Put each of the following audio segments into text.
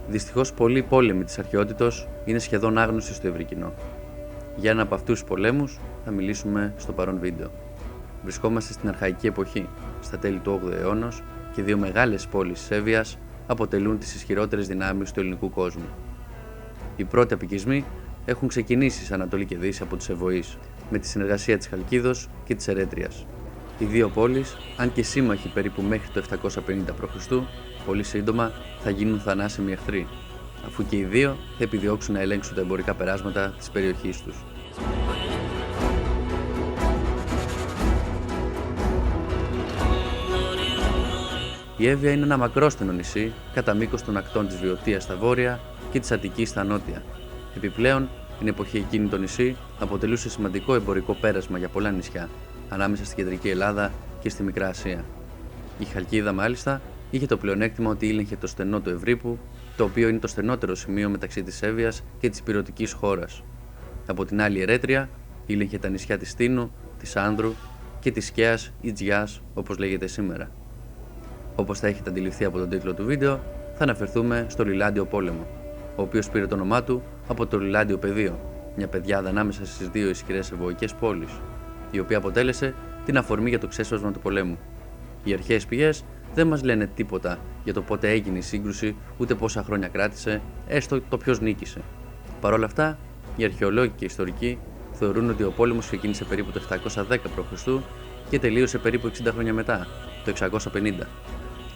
Δυστυχώς, πολλοί πόλεμοι της αρχαιότητος είναι σχεδόν άγνωστοι στο ευρύ κοινό. Για ένα από αυτούς τους πολέμους θα μιλήσουμε στο παρόν βίντεο. Βρισκόμαστε στην αρχαϊκή εποχή, στα τέλη του 8ου αιώνα, και δύο μεγάλες πόλεις της Εύβοιας αποτελούν τις ισχυρότερες δυνάμεις του ελληνικού κόσμου. Οι πρώτοι απικισμοί έχουν ξεκινήσει σε Ανατολή και Δύση από τους Ευωείς, με τη συνεργασία της Χαλκίδος και της Ερέτριας. Οι δύο πόλεις, αν και σύμμαχοι περίπου μέχρι το 750 π.Χ., πολύ σύντομα θα γίνουν θανάσιμοι εχθροί, αφού και οι δύο θα επιδιώξουν να ελέγξουν τα εμπορικά περάσματα της περιοχής τους. Η Εύβοια είναι ένα μακρόστενο νησί κατά μήκος των ακτών της Βιωτίας στα βόρεια και της Αττικής στα νότια. Επιπλέον, την εποχή εκείνη το νησί αποτελούσε σημαντικό εμπορικό πέρασμα για πολλά νησιά, ανάμεσα στην κεντρική Ελλάδα και στη Μικρά Ασία. Η Χαλκίδα, μάλιστα, είχε το πλεονέκτημα ότι ήλεγχε το στενό του Ευρύπου, το οποίο είναι το στενότερο σημείο μεταξύ της Εύβοιας και της ηπειρωτικής χώρας. Από την άλλη, η Ερέτρια ήλεγχε τα νησιά της Τίνου, της Άνδρου και της Σκέας ή Τζιάς, όπως λέγεται σήμερα. Όπως θα έχετε αντιληφθεί από τον τίτλο του βίντεο, θα αναφερθούμε στο Λιλάντιο Πόλεμο, ο οποίος πήρε το όνομά του από το Λιλάντιο Πεδίο, μια πεδιάδα ανάμεσα στις δύο ισχυρές ευωικές πόλεις, η οποία αποτέλεσε την αφορμή για το ξέσπασμα του πολέμου. Οι αρχαίες πηγές δεν μας λένε τίποτα για το πότε έγινε η σύγκρουση, ούτε πόσα χρόνια κράτησε, έστω το ποιος νίκησε. Παρ' όλα αυτά, οι αρχαιολόγοι και οι ιστορικοί θεωρούν ότι ο πόλεμος ξεκίνησε περίπου το 710 π.Χ. και τελείωσε περίπου 60 χρόνια μετά, το 650.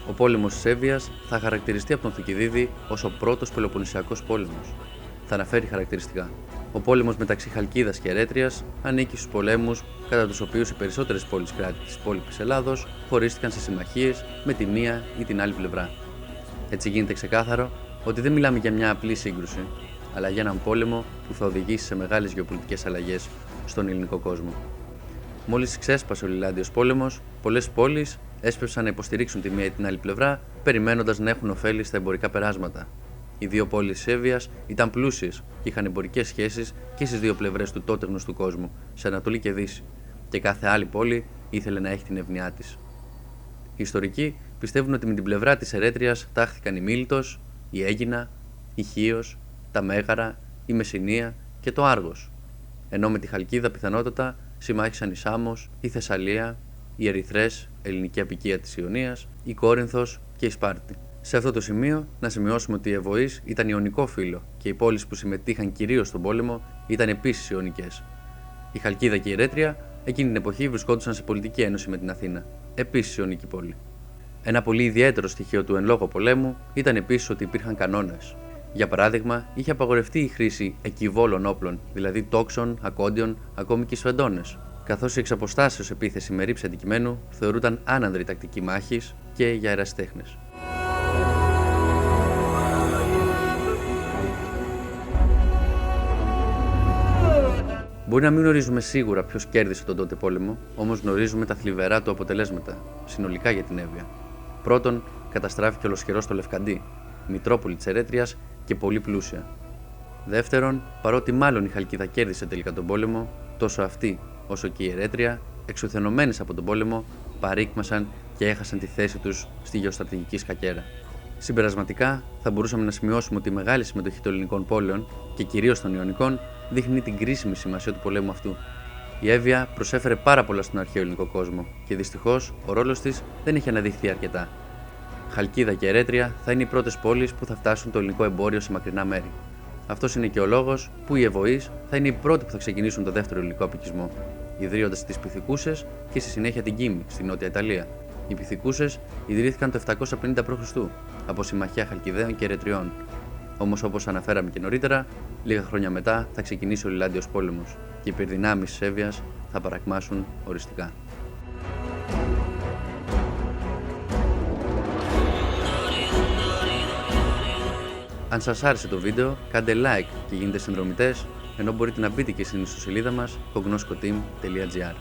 Ο πόλεμος της Εύβοιας θα χαρακτηριστεί από τον Θουκυδίδη ως ο πρώτος Πελοποννησιακός πόλεμος. Θα αναφέρει χαρακτηριστικά. Ο πόλεμος μεταξύ Χαλκίδας και Ερέτριας ανήκει στους πολέμους κατά τους οποίους οι περισσότερες πόλεις κράτη της υπόλοιπης Ελλάδος χωρίστηκαν σε συμμαχίες με τη μία ή την άλλη πλευρά. Έτσι γίνεται ξεκάθαρο ότι δεν μιλάμε για μια απλή σύγκρουση, αλλά για έναν πόλεμο που θα οδηγήσει σε μεγάλες γεωπολιτικές αλλαγές στον ελληνικό κόσμο. Μόλις ξέσπασε ο Λιλάντιος πόλεμος, πολλές πόλεις έσπευσαν να υποστηρίξουν τη μία ή την άλλη πλευρά, περιμένοντας να έχουν ωφέλη στα εμπορικά περάσματα. Οι δύο πόλεις της Εύβοιας ήταν πλούσιες και είχαν εμπορικές σχέσεις και στις δύο πλευρές του τότε γνωστού κόσμου, σε Ανατολή και Δύση, και κάθε άλλη πόλη ήθελε να έχει την ευνοιά της. Οι ιστορικοί πιστεύουν ότι με την πλευρά της Ερέτριας τάχθηκαν η Μίλητος, η Αίγινα, η Χίος, τα Μέγαρα, η Μεσσηνία και το Άργος, ενώ με τη Χαλκίδα πιθανότατα συμμάχησαν η Σάμος, η Θεσσαλία, η Ερυθρές, ελληνική αποικία της Ιωνίας, η Κόρινθος και η Σπάρτη. Σε αυτό το σημείο, να σημειώσουμε ότι οι Ευωείς ήταν ιωνικό φύλο και οι πόλεις που συμμετείχαν κυρίως στον πόλεμο ήταν επίσης ιωνικές. Η Χαλκίδα και η Ερέτρια εκείνη την εποχή βρισκόντουσαν σε πολιτική ένωση με την Αθήνα, επίσης ιωνική πόλη. Ένα πολύ ιδιαίτερο στοιχείο του εν λόγω πολέμου ήταν επίσης ότι υπήρχαν κανόνες. Για παράδειγμα, είχε απαγορευτεί η χρήση εκκιβόλων όπλων, δηλαδή τόξων, ακόντιων, ακόμη και σφεντώνες, καθώς η εξαποστάσεως επίθεση με ρήψη αντικειμένου θεωρούταν άνανδρη τακτική μάχης και για ερασιτέχνες. Μπορεί να μην γνωρίζουμε σίγουρα ποιος κέρδισε τον τότε πόλεμο, όμως γνωρίζουμε τα θλιβερά του αποτελέσματα, συνολικά για την Εύβοια. Πρώτον, καταστράφηκε ολοσχερός το Λευκαντί, μητρόπολη της Ερέτριας και πολύ πλούσια. Δεύτερον, παρότι μάλλον η Χαλκίδα κέρδισε τελικά τον πόλεμο, τόσο αυτή όσο και η Ερέτρια, εξουθενωμένες από τον πόλεμο, παρήκμασαν και έχασαν τη θέση τους στη γεωστρατηγική σκακέρα. Συμπερασματικά, θα μπορούσαμε να σημειώσουμε ότι η μεγάλη συμμετοχή των ελληνικών πόλεων και κυρίως των Ιωνικών δείχνει την κρίσιμη σημασία του πολέμου αυτού. Η Εύβοια προσέφερε πάρα πολλά στον αρχαίο ελληνικό κόσμο και δυστυχώς ο ρόλος της δεν έχει αναδειχθεί αρκετά. Χαλκίδα και Ερέτρια θα είναι οι πρώτες πόλεις που θα φτάσουν το ελληνικό εμπόριο σε μακρινά μέρη. Αυτός είναι και ο λόγος που οι Ευωείς θα είναι οι πρώτοι που θα ξεκινήσουν το δεύτερο ελληνικό αποικισμό, ιδρύοντας τις Πυθικούσες και στη συνέχεια την Κίμη, στη Νότια Ιταλία. Οι Πυθικούσες ιδρύθηκαν το 750 π.Χ. από συμμαχία Χαλκιδαίων και Ερετριών. Όμως, όπως αναφέραμε και νωρίτερα, λίγα χρόνια μετά θα ξεκινήσει ο Λιλάντιος πόλεμος και οι υπερδυνάμεις της Εύβοιας θα παρακμάσουν οριστικά. Αν σας άρεσε το βίντεο, κάντε like και γίνετε συνδρομητές, ενώ μπορείτε να μπείτε και στην ιστοσελίδα μας kognoskoteam.gr.